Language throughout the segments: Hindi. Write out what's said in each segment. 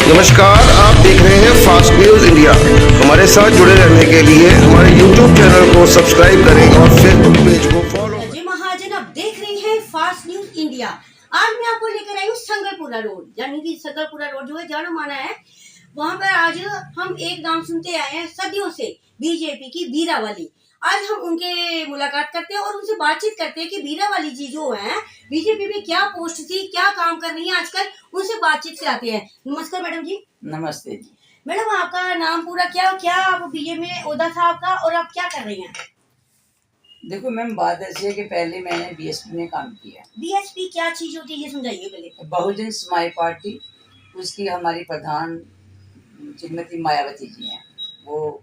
नमस्कार, आप देख रहे हैं फास्ट न्यूज इंडिया। हमारे साथ जुड़े रहने के लिए हमारे यूट्यूब चैनल को सब्सक्राइब करें और फेसबुक पेज को फॉलो करें। जय महाजन, आप देख रहे हैं फास्ट न्यूज इंडिया। आज मैं आपको लेकर आई हूँ संगलपुरा रोड, यानी कि संगलपुरा रोड जो है जाना माना है। वहाँ पर आज हम एक नाम सुनते आए हैं सदियों से, बीजेपी की बीरावाली। आज हम उनके मुलाकात करते हैं और उनसे बातचीत करते हैं कि बीरावाली जी जो है बीजेपी में क्या पोस्ट थी, क्या काम कर रही है आजकल, उनसे बातचीत कराते हैं। नमस्कार मैडम जी। नमस्ते जी। मैडम, आपका नाम पूरा क्या क्या आप बीजेपी में ओहदा था आपका और आप क्या कर रही हैं? देखो मैम, बात ऐसी है कि पहले मैंने बीएसपी में काम किया। बीएसपी क्या चीज होती है ये समझाइए पहले। बहुजन समाज पार्टी, उसकी हमारी प्रधान श्रीमती मायावती जी हैं, वो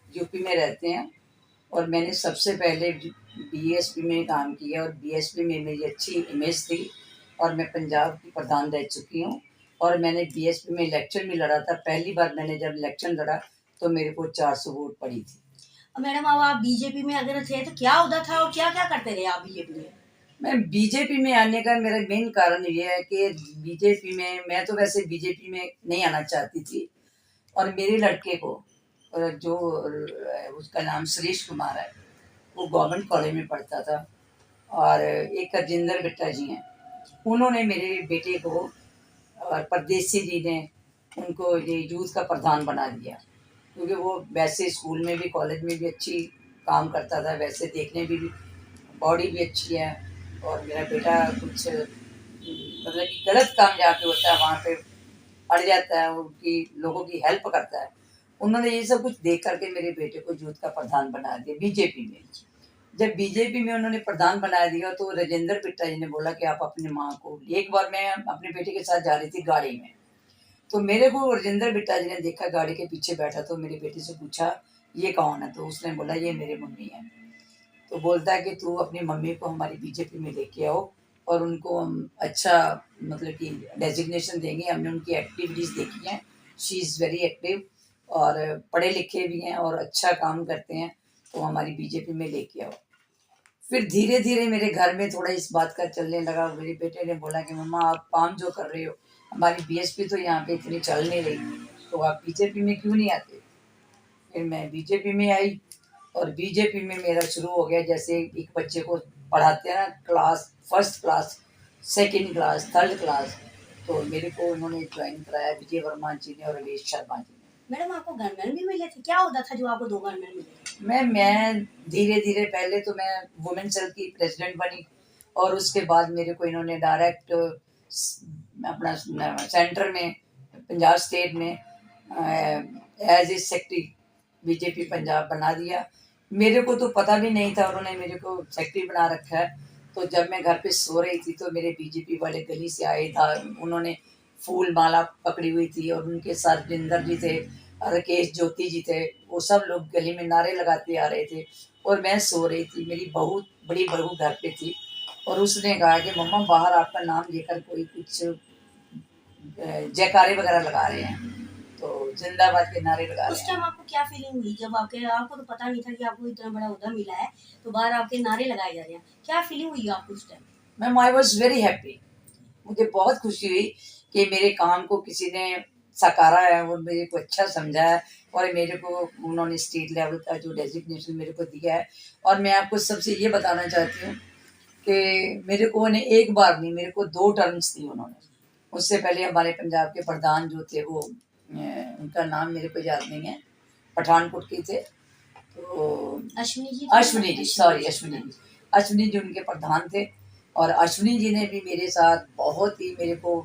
यूपी में रहते हैं। और मैंने सबसे पहले बीएसपी में काम किया और बीएसपी में मेरी अच्छी इमेज थी और मैं पंजाब की प्रधान रह चुकी हूँ। और मैंने बीएसपी में इलेक्शन भी लड़ा था। पहली बार मैंने जब इलेक्शन लड़ा तो मेरे को 400 वोट पड़ी थी। मैडम, अब आप बीजेपी में अगर थे तो क्या होता था और क्या क्या करते रहे आप बीजेपी में? मैं बीजेपी में आने का मेरा मेन कारण ये है कि बीजेपी में, मैं तो वैसे बीजेपी में नहीं आना चाहती थी। और मेरे लड़के को, जो उसका नाम सुरेश कुमार है, वो गवर्नमेंट कॉलेज में पढ़ता था। और एक अजिंदर बिट्टा जी हैं, उन्होंने मेरे बेटे को, और परदेसी जी ने उनको ये यूथ का प्रधान बना दिया। क्योंकि वो वैसे स्कूल में भी कॉलेज में भी अच्छी काम करता था, वैसे देखने भी बॉडी भी अच्छी है। और मेरा बेटा कुछ मतलब कि गलत काम जहाँ पे होता है वहाँ पे अड़ जाता है, उनकी लोगों की हेल्प करता है। उन्होंने ये सब कुछ देख करके मेरे बेटे को यूथ का प्रधान बना दिया बीजेपी में। जब बीजेपी में उन्होंने प्रधान बना दिया तो राजेंद्र पिट्टा जी ने बोला कि आप अपनी माँ को, एक बार मैं अपने बेटे के साथ जा रही थी गाड़ी में, तो मेरे को राजेंद्र बिट्टा जी ने देखा, गाड़ी के पीछे बैठा, तो मेरे बेटे से पूछा ये कौन है, तो उसने बोला ये मेरे मम्मी है। तो बोलता है कि तू अपनी मम्मी को हमारी बीजेपी में लेके आओ और उनको हम अच्छा मतलब कि डेजिग्नेशन देंगे। हमने उनकी एक्टिविटीज़ देखी हैं, शी इज़ वेरी एक्टिव और पढ़े लिखे भी हैं और अच्छा काम करते हैं, तो हमारी बीजेपी में लेके आओ। फिर धीरे धीरे मेरे घर में थोड़ा इस बात का चलने लगा। मेरे बेटे ने बोला कि मम्मा आप काम जो कर रहे हो, हमारी बीएसपी तो यहाँ पे इतनी चल नहीं रही, तो आप बीजेपी में क्यों नहीं आते। फिर मैं बीजेपी में आई और बीजेपी में मेरा शुरू हो गया, जैसे एक बच्चे को पढ़ाते हैं ना, class first class, second class, third class, तो मेरे को उन्होंने ज्वाइन कराया विजय वर्मा जी ने और अवेश शर्मा जी ने। मैडम, आपको गनमैन भी मिले थे? क्या होता था जो आपको 2 गनमैन मिले थे? मैं धीरे धीरे, पहले तो मैं वुमेन सेल की प्रेसिडेंट बनी और उसके बाद मेरे को इन्होंने डायरेक्ट अपना सेंटर में, पंजाब स्टेट में as a secretary BJP Punjab बना दिया। मेरे को तो पता भी नहीं था, उन्होंने मेरे को सेक्रेटरी बना रखा है। तो जब मैं घर पे सो रही थी तो मेरे बीजेपी वाले गली से आए था, उन्होंने फूल माला पकड़ी हुई थी और उनके साथ जिंदर जी थे, राकेश ज्योति जी थे, वो सब लोग गली में नारे लगाते आ रहे थे और मैं सो रही थी। मेरी बहू, बड़ी बहू घर पे थी और उसने कहा कि मम्मा बाहर आपका नाम लेकर कोई कुछ जयकारे वगैरह लगा रहे हैं, तो जिंदाबाद के नारे लगा रहे उस हैं। टाइम आपको क्या फीलिंग हुई जब आपको तो पता नहीं था कि आपको इतना बड़ा ओहदा मिला है, तो बाहर आपके नारे लगाए जा रहे हैं, क्या फीलिंग हुई आपको उस time? Ma'am I was very happy. मुझे बहुत खुशी हुई कि मेरे काम को किसी ने सकारा है और मेरे को अच्छा समझा है और मेरे को उन्होंने स्टेट लेवल का जो डेजिग्नेशन मेरे को दिया है। और मैं आपको सबसे ये बताना चाहती हूँ कि मेरे को उन्हें एक बार नहीं, मेरे को 2 टर्म्स दी उन्होंने। उससे पहले हमारे पंजाब के प्रधान जो थे वो, उनका नाम मेरे को याद नहीं है, पठानकोट के थे, तो अश्विनी जी, सॉरी अश्विनी जी उनके प्रधान थे। और अश्विनी जी ने भी मेरे साथ बहुत ही मेरे को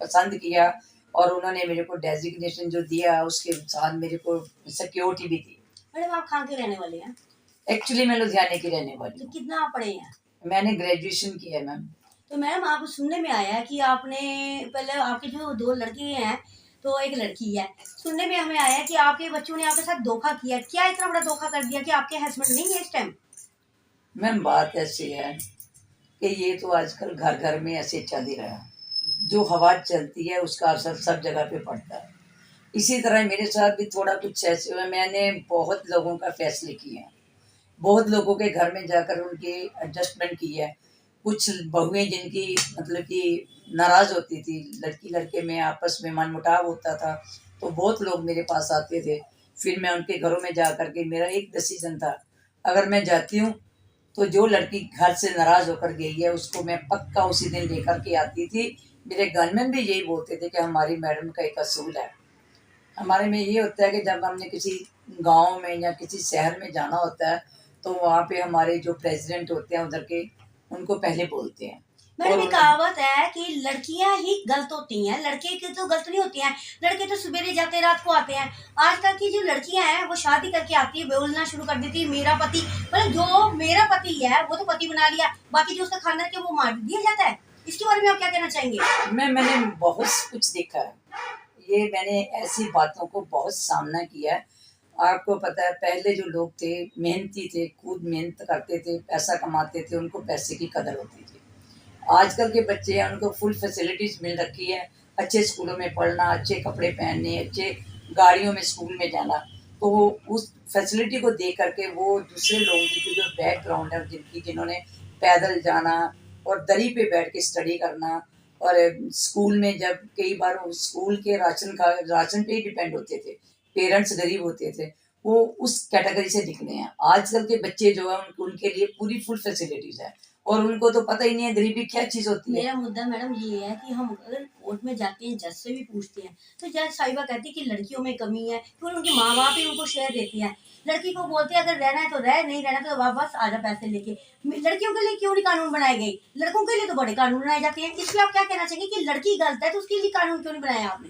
पसंद किया और उन्होंने मेरे को डेजिग्नेशन जो दिया उसके साथ मेरे को सिक्योरिटी भी दी। मैडम, आप कहाँ के रहने वाले हैं? एक्चुअली मैं लुधियाने की रहने वाली तो हूँ। कितना आप पढ़े हैं? मैंने ग्रेजुएशन किया है मैम। तो मैडम, आप सुनने में आया है कि आपने पहले आपके जो 2 लड़के हैं तो एक लड़की है, सुनने में हमें आया है कि आपके बच्चों ने आपके साथ धोखा किया। क्या इतना बड़ा धोखा कर दिया कि आपके हस्बैंड नहीं है इस टाइम? मैम बात ऐसी है कि ये तो आजकल घर घर में ऐसे चल ही रहा है, जो हवा चलती है उसका असर सब जगह पे पड़ता है। इसी तरह मेरे साथ भी थोड़ा कुछ ऐसे हुआ। मैंने बहुत लोगों का फैसले किए हैं, बहुत लोगों के घर में जाकर उनकी एडजस्टमेंट की है। कुछ बहुएं जिनकी मतलब कि नाराज़ होती थी, लड़की लड़के में आपस में मनमुटाव होता था, तो बहुत लोग मेरे पास आते थे। फिर मैं उनके घरों में जा कर के, मेरा एक डिसीजन था, अगर मैं जाती हूँ तो जो लड़की घर से नाराज़ होकर गई है उसको मैं पक्का उसी दिन लेकर के आती थी। मेरे गनमैन भी यही बोलते थे कि हमारी मैडम का एक असूल है। हमारे में ये होता है कि जब हमने किसी गांव में या किसी शहर में जाना होता है तो वहाँ पे हमारे जो प्रेसिडेंट होते हैं उधर के, उनको पहले बोलते हैं। मैडम ये कहावत है कि लड़कियां ही गलत होती हैं, लड़के की तो गलत नहीं होती हैं। लड़के तो सवेरे जाते रात को आते हैं। आजकल की जो लड़कियां हैं वो शादी करके आती है, बोलना शुरू कर देती है मेरा पति, मतलब जो मेरा पति है वो तो पति बना लिया, बाकी जो उसका खानदान के वो मार दिया जाता है। इसके बारे में आप क्या कहना चाहेंगे? मैंने बहुत कुछ देखा है, ये मैंने ऐसी बातों को बहुत सामना किया है। आपको पता है पहले जो लोग थे मेहनती थे, खुद मेहनत करते थे, पैसा कमाते थे, उनको पैसे की कदर होती थी। आजकल के बच्चे हैं उनको फुल फैसिलिटीज़ मिल रखी है, अच्छे स्कूलों में पढ़ना, अच्छे कपड़े पहनने, अच्छे गाड़ियों में स्कूल में जाना, तो उस फैसिलिटी को देख करके वो दूसरे लोगों की जो बैकग्राउंड है जिन्होंने पैदल जाना और दरी पे बैठ के स्टडी करना, और स्कूल में जब कई बार वो स्कूल के राशन पे ही डिपेंड होते थे, पेरेंट्स गरीब होते थे, वो उस कैटेगरी से निकले हैं। आजकल के बच्चे जो है उनके लिए पूरी फुल फैसिलिटीज़ है और उनको तो पता ही नहीं है गरीबी क्या चीज़ होती है। मेरा मुद्दा मैडम ये है कि हम अगर कोर्ट में जाते हैं, जज से भी पूछते हैं, तो जज साहिबा कहती है कि लड़कियों में कमी है, क्योंकि उनके माँ बाप ही उनको शेयर देती है। लड़की को बोलते हैं अगर रहना है तो रह, नहीं रहना तो वापस आजा पैसे लेके। लड़कियों के लिए क्यों नहीं कानून बनाए गए? लड़कों के लिए तो बड़े कानून बनाए जाते हैं। इसलिए आप क्या कहना चाहेंगे कि लड़की गलत है तो उसके लिए कानून क्यों नहीं बनाया आपने?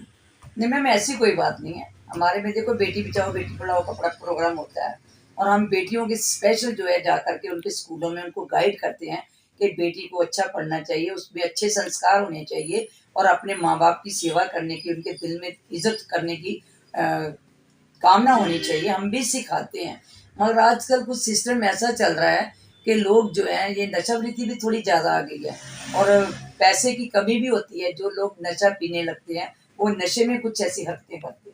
नहीं मैम, ऐसी कोई बात नहीं है। हमारे में देखो बेटी बचाओ बेटी पढ़ाओ का प्रोग्राम होता है और हम बेटियों के स्पेशल जो है जा करके उनके स्कूलों में उनको गाइड करते हैं कि बेटी को अच्छा पढ़ना चाहिए, उसमें अच्छे संस्कार होने चाहिए और अपने माँ बाप की सेवा करने की, उनके दिल में इज्जत करने की कामना होनी चाहिए। हम भी सिखाते हैं, मगर आजकल कुछ सिस्टम ऐसा चल रहा है कि लोग जो है ये नशावृत्ति भी थोड़ी ज़्यादा आ गई है और पैसे की कमी भी होती है। जो लोग नशा पीने लगते हैं वो नशे में कुछ ऐसी हरकतें करते हैं।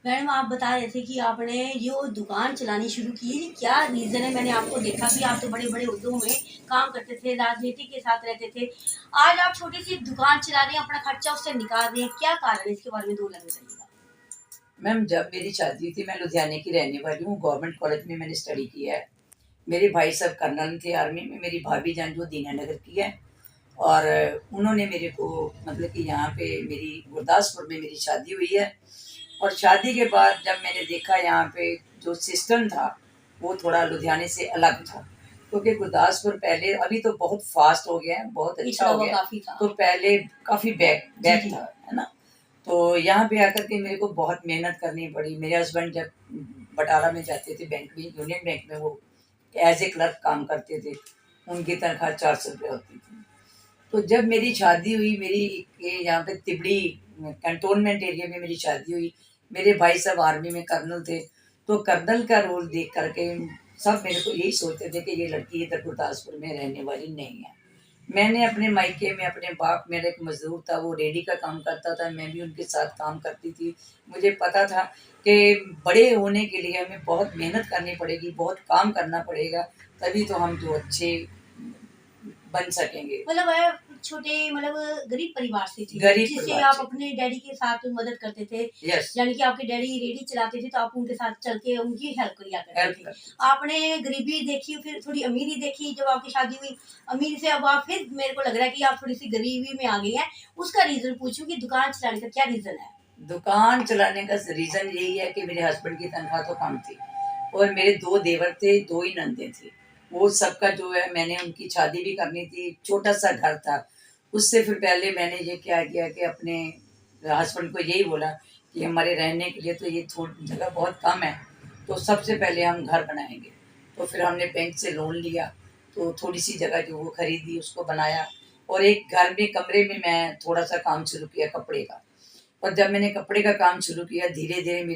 मैडम आप बता रहे थे कि आपने जो दुकान चलानी शुरू की है, क्या रीज़न है? मैंने आपको देखा कि आप तो बड़े बड़े उद्योगों में काम करते थे, राजनीति के साथ रहते थे, आज आप छोटी सी दुकान चला रहे हैं, अपना खर्चा उससे निकाल रहे हैं, क्या कारण है? इसके बारे में 2 लाइन बताइएगा। मैम जब मेरी शादी थी, मैं लुधियाने की रहने वाली हूँ, गवर्नमेंट कॉलेज में मैंने स्टडी किया है। मेरे भाई साहब कर्नल थे आर्मी में, मेरी भाभी जान जो दीनानगर की है, और उन्होंने मेरे को मतलब कि यहाँ पे मेरी गुरदासपुर में मेरी शादी हुई है। और शादी के बाद जब मैंने देखा यहाँ पे जो सिस्टम था वो थोड़ा लुधियाने से अलग था, क्योंकि गुरदासपुर पहले, अभी तो बहुत फास्ट हो गया है, बहुत अच्छा हो गया, तो पहले काफ़ी बैक था, है ना। तो यहाँ पे आकर के मेरे को बहुत मेहनत करनी पड़ी। मेरे हस्बैंड जब बटाला में जाते थे बैंक में, यूनियन बैंक में, वो एज ए क्लर्क काम करते थे, उनकी तनख्वाह 400 रुपये होती थी। तो जब मेरी शादी हुई, मेरी यहाँ पे तिबड़ी कैंटोनमेंट एरिया में मेरी शादी हुई, मेरे भाई साहब आर्मी में कर्नल थे, तो कर्नल का रोल देख करके सब मेरे को यही सोचते थे कि ये लड़की इधर गुरदासपुर में रहने वाली नहीं है। मैंने अपने मायके में, अपने बाप, मेरा एक मजदूर था, वो रेडी का काम करता था, मैं भी उनके साथ काम करती थी। मुझे पता था कि बड़े होने के लिए हमें बहुत मेहनत करनी पड़ेगी, बहुत काम करना पड़ेगा, तभी तो हम जो अच्छे बन सकेंगे। मतलब छोटे मतलब गरीब परिवार से थी, गरीब जिससे परिवार आप से। अपने डैडी के साथ मदद करते थे। यस, यानी कि आपके डैडी रेडी चलाते थे तो आप उनके साथ चल के उनकी हेल्प किया करते हेल्प थे। करते। आपने गरीबी देखी, फिर थोड़ी अमीरी देखी, जब आपकी शादी हुई अमीरी से अब आप फिर, मेरे को लग रहा है कि आप थोड़ी सी गरीबी में आ गई हैं। उसका रीजन पूछूं कि दुकान चलाने का क्या रीजन है? दुकान चलाने का रीज़न यही है कि मेरे हस्बैंड की तनख्वाह तो कम थी और मेरे 2 देवर थे, 2 ही नंदे थी। वो सबका जो है, मैंने उनकी शादी भी करनी थी, छोटा-सा घर था। उससे फिर पहले मैंने ये क्या किया कि अपने हस्बैंड को यही बोला कि हमारे रहने के लिए तो ये थोड़ी जगह बहुत कम है, तो सबसे पहले हम घर बनाएँगे। तो फिर हमने बैंक से लोन लिया, तो थोड़ी-सी जगह जो वो खरीदी, उसको बनाया और एक घर में कमरे में मैं थोड़ा-सा काम शुरू किया कपड़े का। और जब मैंने कपड़े का काम शुरू किया, धीरे-धीरे मेरे